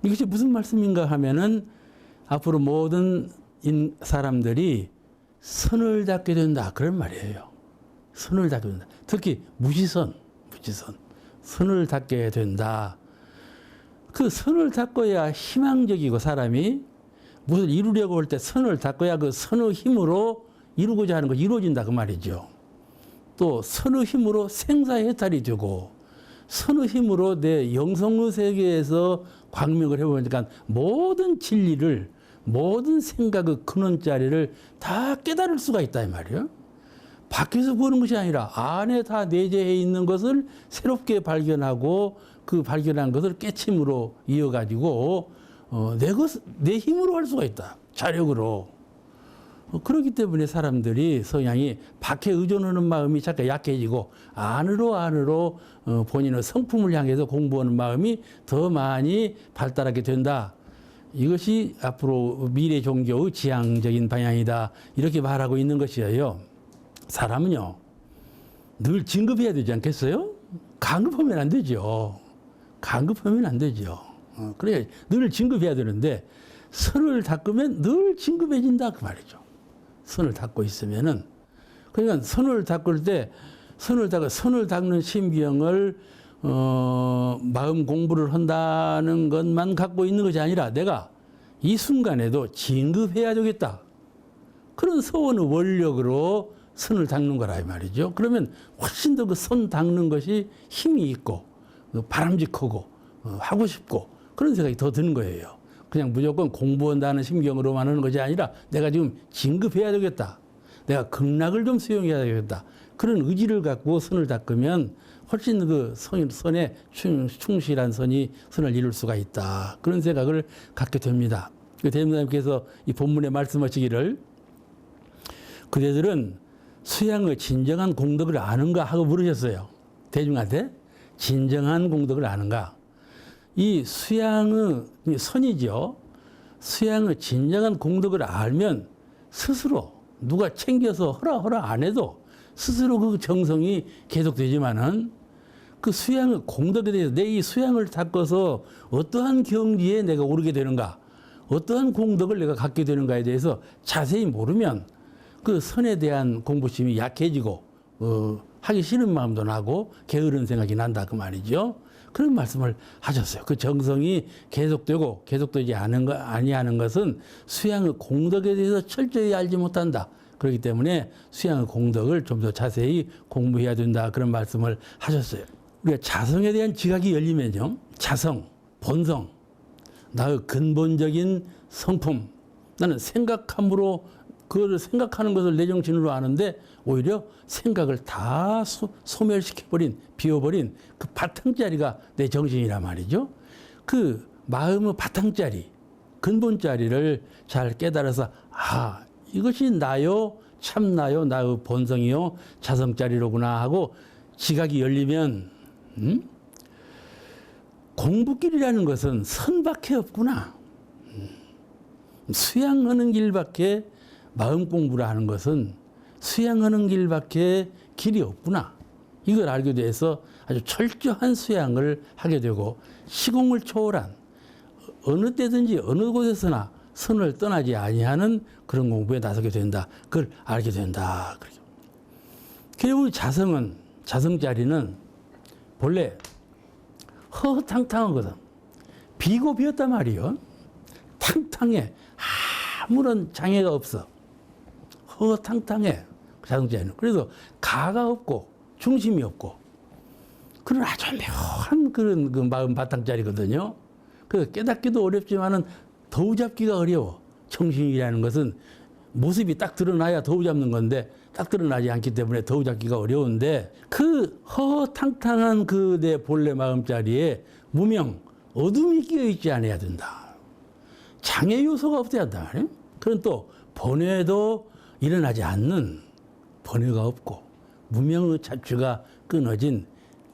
이것이 무슨 말씀인가 하면은 앞으로 모든 사람들이 선을 닦게 된다. 그런 말이에요. 선을 닦게 된다. 특히 무지선. 선을 닦게 된다. 그 선을 닦아야 희망적이고 사람이 무엇을 이루려고 할 때 선을 닦아야 그 선의 힘으로 이루고자 하는 것이 이루어진다. 그 말이죠. 또 선의 힘으로 생사해탈이 되고 선의 힘으로 내 영성의 세계에서 광명을 해보니까 모든 진리를 모든 생각의 근원자리를 다 깨달을 수가 있다 이 말이에요. 밖에서 보는 것이 아니라 안에 다 내재해 있는 것을 새롭게 발견하고 그 발견한 것을 깨침으로 이어가지고 내 힘으로 할 수가 있다. 자력으로. 그렇기 때문에 사람들이 성향이 밖에 의존하는 마음이 자꾸 약해지고 안으로 본인의 성품을 향해서 공부하는 마음이 더 많이 발달하게 된다. 이것이 앞으로 미래 종교의 지향적인 방향이다. 이렇게 말하고 있는 것이에요. 사람은요, 늘 진급해야 되지 않겠어요? 강급하면 안 되죠. 그래야 늘 진급해야 되는데 선을 닦으면 늘 진급해진다. 그 말이죠. 선을 닦고 있으면은. 그러니까 선을 닦을 때 선을 닦는 심경을 마음 공부를 한다는 것만 갖고 있는 것이 아니라 내가 이 순간에도 진급해야 되겠다. 그런 서원의 원력으로 선을 닦는 거라 이 말이죠. 그러면 훨씬 더 그 선 닦는 것이 힘이 있고 바람직하고 하고 싶고 그런 생각이 더 드는 거예요. 그냥 무조건 공부한다는 심경으로만 하는 것이 아니라 내가 지금 진급해야 되겠다. 내가 극락을 좀 수용해야 되겠다. 그런 의지를 갖고 선을 닦으면 훨씬 그 선에 충실한 선을 이룰 수가 있다. 그런 생각을 갖게 됩니다. 대목사님께서 이 본문에 말씀하시기를 그대들은 수양의 진정한 공덕을 아는가 하고 물으셨어요. 대중한테 진정한 공덕을 아는가. 이 수양의 선이죠. 수양의 진정한 공덕을 알면 스스로 누가 챙겨서 허라 안 해도 스스로 그 정성이 계속되지만은 그 수양의 공덕에 대해서 내 이 수양을 닦아서 어떠한 경지에 내가 오르게 되는가, 어떠한 공덕을 내가 갖게 되는가에 대해서 자세히 모르면 그 선에 대한 공부심이 약해지고 하기 싫은 마음도 나고 게으른 생각이 난다 그 말이죠. 그런 말씀을 하셨어요. 그 정성이 계속되고 계속되지 아니하는 것은 수양의 공덕에 대해서 철저히 알지 못한다. 그렇기 때문에 수양의 공덕을 좀 더 자세히 공부해야 된다. 그런 말씀을 하셨어요. 우리가 자성에 대한 지각이 열리면요. 자성, 본성, 나의 근본적인 성품, 나는 생각함으로 그거를 생각하는 것을 내 정신으로 아는데 오히려 생각을 다 소멸시켜버린, 비워버린 그 바탕자리가 내 정신이란 말이죠. 그 마음의 바탕자리, 근본자리를 잘 깨달아서 아, 이것이 나요, 참 나요, 나의 본성이요, 자성자리로구나 하고 지각이 열리면 공부길이라는 것은 선밖에 없구나. 수양하는 길밖에 마음 공부를 하는 것은 수양하는 길밖에 길이 없구나. 이걸 알게 돼서 아주 철저한 수양을 하게 되고 시공을 초월한 어느 때든지 어느 곳에서나 선을 떠나지 아니하는 그런 공부에 나서게 된다. 그걸 알게 된다. 그리고 우리 자성은, 자성자리는 본래 허허탕탕하거든. 비고 비었단 말이요. 탕탕해. 아무런 장애가 없어. 허허탕탕해. 자성자리는. 그래서 가가 없고 중심이 없고 그런 아주 묘한 그런 그 마음 바탕자리거든요. 그래서 깨닫기도 어렵지만은 더우 잡기가 어려워. 정신이라는 것은 모습이 딱 드러나야 더우 잡는 건데 딱 드러나지 않기 때문에 더우 잡기가 어려운데 그 허허탕탕한 그 내 본래 마음자리에 무명, 어둠이 끼어있지 않아야 된다. 장애 요소가 없어야 한다. 그런 또 번뇌도 일어나지 않는 번뇌가 없고 무명의 자취가 끊어진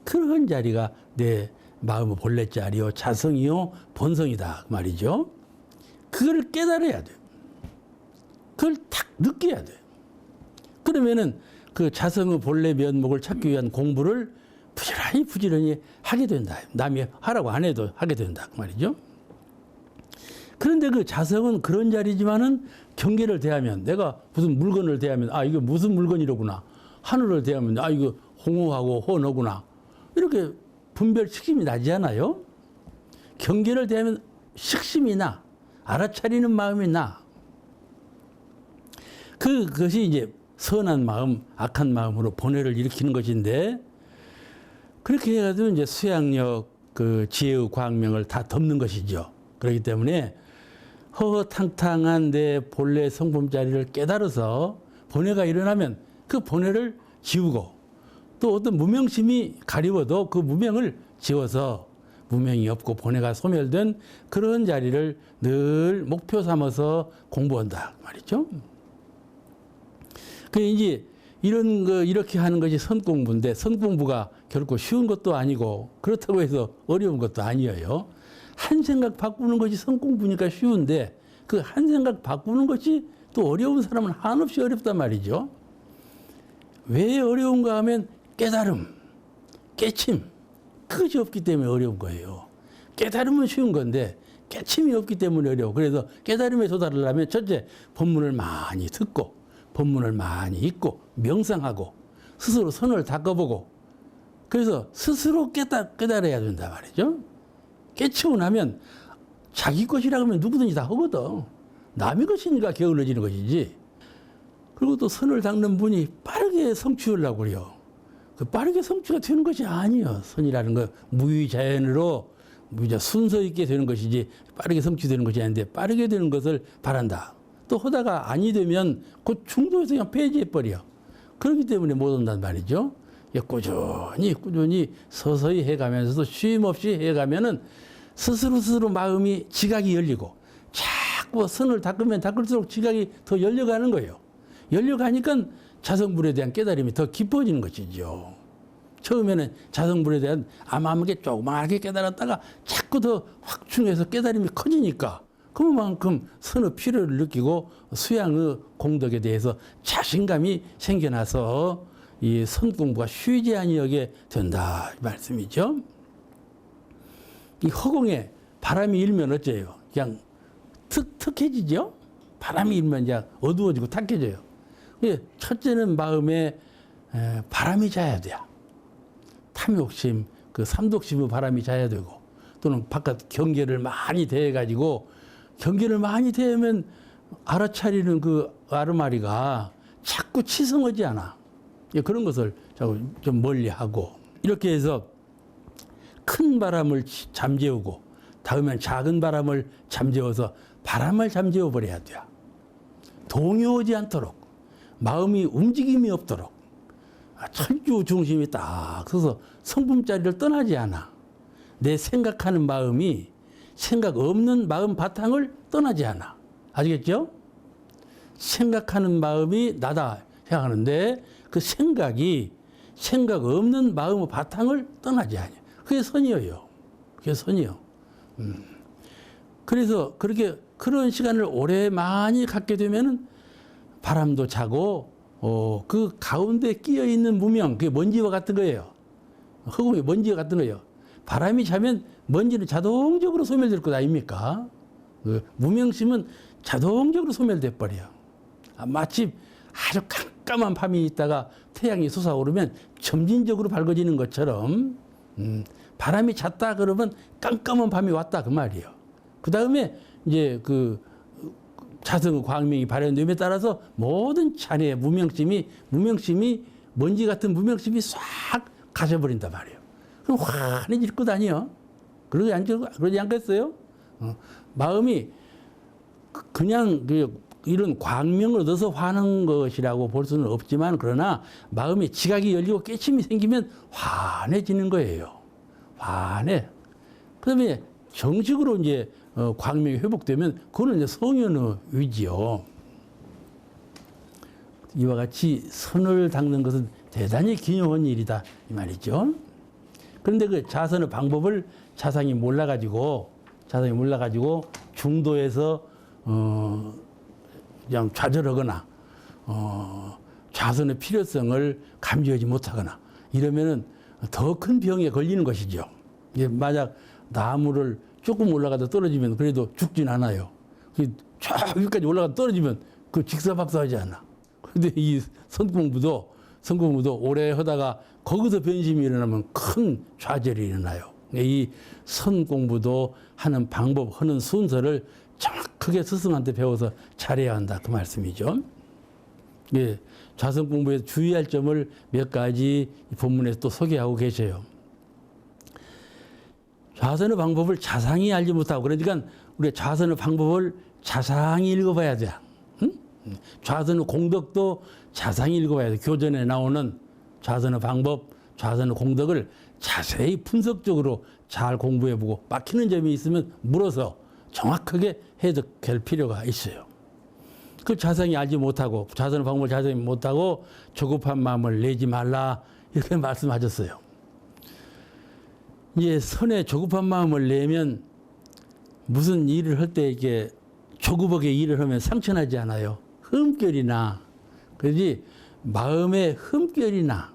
그런 자리가 내 마음의 본래 자리요, 자성이요, 본성이다 그 말이죠. 그걸 깨달아야 돼. 그걸 탁 느껴야 돼. 그러면은 그 자성의 본래 면목을 찾기 위한 공부를 부지런히 하게 된다. 남이 하라고 안 해도 하게 된다 그 말이죠. 그런데 그 자성은 그런 자리지만은 경계를 대하면 내가 무슨 물건을 대하면 아 이거 무슨 물건이로구나. 하늘을 대하면 아 이거 홍어하고 헌어구나. 이렇게 분별 식심이 나지 않아요? 경계를 대하면 식심이 나. 알아차리는 마음이 나. 그것이 이제 선한 마음, 악한 마음으로 번뇌를 일으키는 것인데 그렇게 해가지고 이제 수양력, 그 지혜의 광명을 다 덮는 것이죠. 그렇기 때문에 허허탕탕한 내 본래 성품자리를 깨달아서 번뇌가 일어나면 그 번뇌를 지우고 또 어떤 무명심이 가리워도 그 무명을 지워서 무명이 없고 번뇌가 소멸된 그런 자리를 늘 목표 삼아서 공부한다 말이죠. 그 이제 이런 거 이렇게 하는 것이 선공부인데 선공부가 결코 쉬운 것도 아니고 그렇다고 해서 어려운 것도 아니에요. 한 생각 바꾸는 것이 선공부니까 쉬운데 그 한 생각 바꾸는 것이 또 어려운 사람은 한없이 어렵단 말이죠. 왜 어려운가 하면 깨달음, 깨침 그것이 없기 때문에 어려운 거예요. 깨달음은 쉬운 건데 깨침이 없기 때문에 어려워. 그래서 깨달음에 도달하려면 첫째 법문을 많이 듣고 법문을 많이 읽고 명상하고 스스로 선을 닦아보고 그래서 스스로 깨달아야 된다 말이죠. 깨치고 나면 자기 것이라고 하면 누구든지 다 하거든. 남의 것이니까 게을러지는 것이지. 그리고 또 선을 닦는 분이 빠르게 성취하려고 그래요. 그 빠르게 성취가 되는 것이 아니에요. 선이라는 거 무위자연으로 순서 있게 되는 것이지 빠르게 성취되는 것이 아닌데 빠르게 되는 것을 바란다. 또 하다가 아니 되면 그 중도에서 그냥 폐지해버려. 그렇기 때문에 못 온단 말이죠. 꾸준히 서서히 해가면서도 쉼 없이 해가면은 스스로 마음이 지각이 열리고 자꾸 선을 닦으면 닦을수록 지각이 더 열려가는 거예요. 열려가니까 자성불에 대한 깨달음이 더 깊어지는 것이죠. 처음에는 자성불에 대한 암암하게 조그맣게 깨달았다가 자꾸 더 확충해서 깨달음이 커지니까 그만큼 선의 필요를 느끼고 수양의 공덕에 대해서 자신감이 생겨나서 이 선공부가 쉬지 아니하게 된다 이 말씀이죠. 이 허공에 바람이 일면 어째요? 그냥 탁해지죠. 바람이 일면 그냥 어두워지고 탁해져요. 첫째는 마음에 바람이 자야 돼요. 탐욕심, 그 삼독심의 바람이 자야 되고 또는 바깥 경계를 많이 대해가지고 경계를 많이 대면 알아차리는 그 아르마리가 자꾸 치성하지 않아. 그런 것을 좀 멀리하고 이렇게 해서 큰 바람을 잠재우고 다음엔 작은 바람을 잠재워서 바람을 잠재워 버려야 돼요. 동요하지 않도록, 마음이 움직임이 없도록 철주 중심이 딱 서서 성품 자리를 떠나지 않아. 내 생각하는 마음이 생각 없는 마음 바탕을 떠나지 않아. 아시겠죠? 생각하는 마음이 나다 생각하는데 그 생각이 생각 없는 마음의 바탕을 떠나지 않아. 그게 선이에요. 그게 선이요. 그래서 그렇게 그런 시간을 오래 많이 갖게 되면은 바람도 차고 그 가운데 끼어 있는 무명, 그게 먼지와 같은 거예요. 허공에 먼지와 같은 거예요. 바람이 차면 먼지는 자동적으로 소멸될 것 아닙니까? 그 무명심은 자동적으로 소멸돼 버려요. 마치 아주 깜깜한 밤이 있다가 태양이 솟아오르면 점진적으로 밝아지는 것처럼 바람이 찼다 그러면 깜깜한 밤이 왔다 그 말이에요. 그 다음에 이제 그 자성의 광명이 발현됨에 따라서 모든 찬의 무명심이 먼지 같은 무명심이 싹 가셔버린단 말이에요. 그럼 환해질 것 아니에요? 그러지 않겠어요? 마음이 그냥 이런 광명을 얻어서 화는 것이라고 볼 수는 없지만 그러나 마음에 지각이 열리고 깨침이 생기면 환해지는 거예요. 환해. 그 다음에 정식으로 이제 광명이 회복되면 그거는 이제 성현의 위지요. 이와 같이 선을 닦는 것은 대단히 기묘한 일이다 이 말이죠. 그런데 그 자선의 방법을 자상이 몰라가지고 중도에서 그냥 좌절하거나 자선의 필요성을 감지하지 못하거나 이러면은 더 큰 병에 걸리는 것이죠. 만약 나무를 조금 올라가다 떨어지면 그래도 죽진 않아요. 쫙 위까지 올라가다 떨어지면 그 직사박사하지 않아. 그런데 이 선공부도 오래 하다가 거기서 변심이 일어나면 큰 좌절이 일어나요. 이 선공부도 하는 방법, 하는 순서를 정확하게 스승한테 배워서 잘해야 한다. 그 말씀이죠. 예, 자선 공부에서 주의할 점을 몇 가지 본문에서 또 소개하고 계셔요. 자선의 방법을 자상히 알지 못하고 그러니까 우리 자선의 방법을 자상히 읽어봐야 돼. 응? 자선의 공덕도 자상히 읽어봐야 돼. 교전에 나오는 자선의 방법, 자선의 공덕을 자세히 분석적으로 잘 공부해보고 막히는 점이 있으면 물어서 정확하게 해석할 필요가 있어요. 그 자상히 알지 못하고 자선의 방법을 자세히 못하고 조급한 마음을 내지 말라 이렇게 말씀하셨어요. 이제 선에 조급한 마음을 내면 무슨 일을 할 때 이렇게 조급하게 일을 하면 상처나지 않아요. 흠결이나 그러지 마음에 흠결이나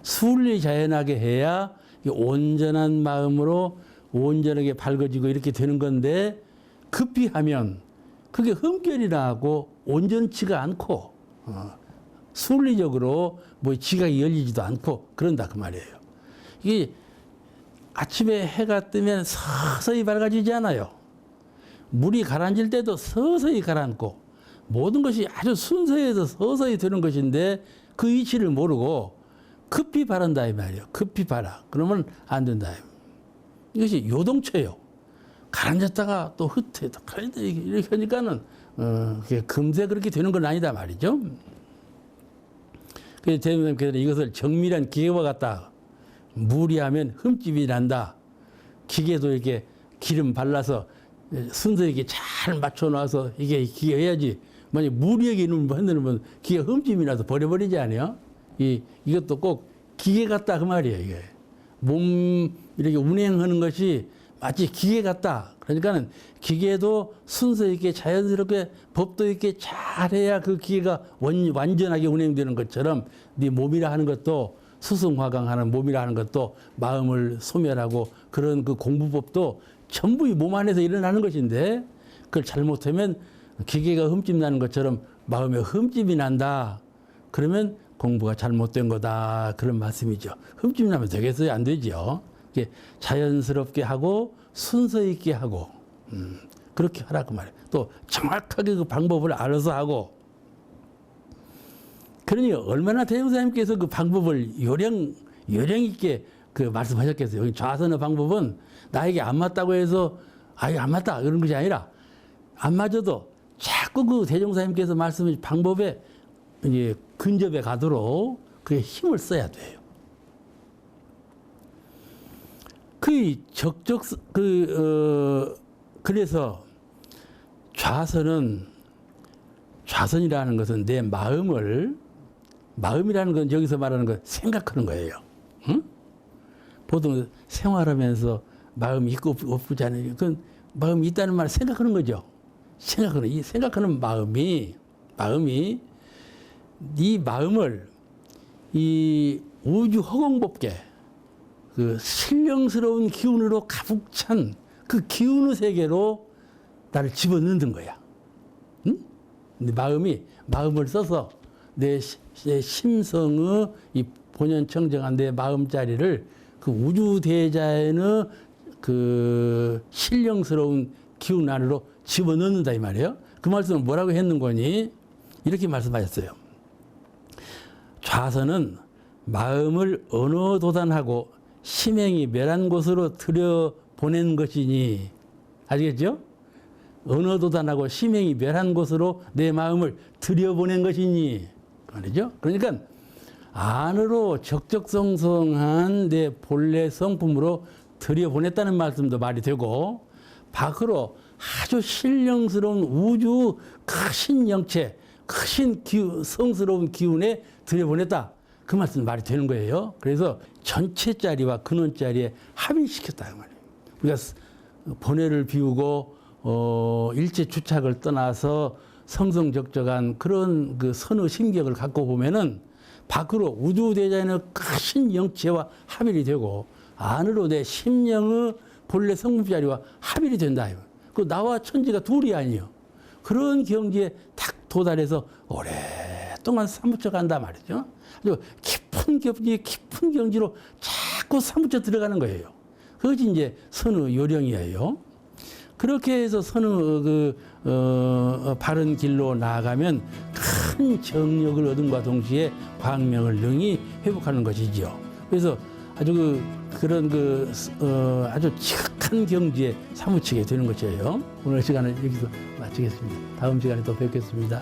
순리자연하게 해야 온전한 마음으로 온전하게 밝아지고 이렇게 되는 건데 급히 하면 그게 흠결이나 하고 온전치가 않고 순리적으로 뭐 지각이 열리지도 않고 그런다 그 말이에요. 이게 아침에 해가 뜨면 서서히 밝아지지 않아요. 물이 가라앉을 때도 서서히 가라앉고 모든 것이 아주 순서에서 서서히 되는 것인데 그 이치를 모르고 급히 바란다 이 말이에요. 급히 바라. 그러면 안 된다. 이것이 요동쳐요. 가라앉았다가 또 흩어져. 이렇게 하니까는 금세 그렇게 되는 건 아니다 말이죠. 그래서 대통령께서는 이것을 정밀한 기계와 같다. 무리하면 흠집이 난다. 기계도 이렇게 기름 발라서 순서 있게 잘 맞춰놔서 이게 기계 해야지. 만약 무리하게 흔들면 기계가 흠집이 나서 버려버리지 않아요? 이것도 꼭 기계 같다 그 말이에요. 이게 몸 이렇게 운행하는 것이 마치 기계 같다. 그러니까는 기계도 순서 있게 자연스럽게 법도 있게 잘해야 그 기계가 완전하게 운행되는 것처럼 네 몸이라 하는 것도 수승화강하는 몸이라 하는 것도 마음을 소멸하고 그런 그 공부법도 전부 이 몸 안에서 일어나는 것인데 그걸 잘못하면 기계가 흠집 나는 것처럼 마음에 흠집이 난다. 그러면 공부가 잘못된 거다. 그런 말씀이죠. 흠집 나면 되겠어요? 안 되죠. 자연스럽게 하고 순서 있게 하고 그렇게 하라고 말해요. 또 정확하게 그 방법을 알아서 하고 그러니 얼마나 대형사님께서 그 방법을 요령 있게 그 말씀하셨겠어요. 좌선의 방법은 나에게 안 맞다고 해서 아예 안 맞다 이런 것이 아니라 안 맞아도 자꾸 자꾸 그 대종사님께서 말씀하신 방법에 이제 근접해 가도록 그게 힘을 써야 돼요. 그 적적 그래서 좌선이라는 것은 내 마음이라는 건 여기서 말하는 건 생각하는 거예요. 응? 보통 생활하면서 마음이 있고 없지 않아요. 그건 마음이 있다는 말을 생각하는 거죠. 이 생각하는 마음이 이 마음을 이 우주 허공법계 그 신령스러운 기운으로 가득 찬 그 기운의 세계로 나를 집어넣는 거야. 응? 내 마음을 써서 내 심성의 이 본연청정한 내 마음자리를 그 우주대자의 그 신령스러운 기운 안으로 집어넣는다 이 말이에요. 그 말씀은 뭐라고 했는 거니? 이렇게 말씀하셨어요. 좌선은 마음을 언어도단하고 심행이 멸한 곳으로 들여보낸 것이니, 아시겠죠? 언어도단하고 심행이 멸한 곳으로 내 마음을 들여보낸 것이니 말이죠. 그러니까 안으로 적적성성한 내 본래 성품으로 들여보냈다는 말씀도 말이 되고, 밖으로 아주 신령스러운 우주 크신 영체, 크신 성스러운 기운에 들여보냈다. 그 말씀 말이 되는 거예요. 그래서 전체짜리와 근원짜리에 합의시켰다. 그 말이에요. 우리가 번뇌를 비우고 일체 주착을 떠나서 성성적적한 그런 그 선의 심격을 갖고 보면은 밖으로 우주대자의 크신 영체와 합일이 되고 안으로 내 심령의 본래 성품자리와 합일이 된다. 그 나와 천지가 둘이 아니요. 그런 경지에 탁 도달해서 오랫동안 사무쳐 간다 말이죠. 아주 깊은 경지로 자꾸 사무쳐 들어가는 거예요. 그것이 이제 선의 요령이에요. 그렇게 해서 선의 바른 길로 나아가면 큰 정력을 얻음과 동시에 광명을 능히 회복하는 것이죠. 그래서 아주 아주 지극한 경지에 사무치게 되는 것이에요. 오늘 시간을 여기서 마치겠습니다. 다음 시간에 또 뵙겠습니다.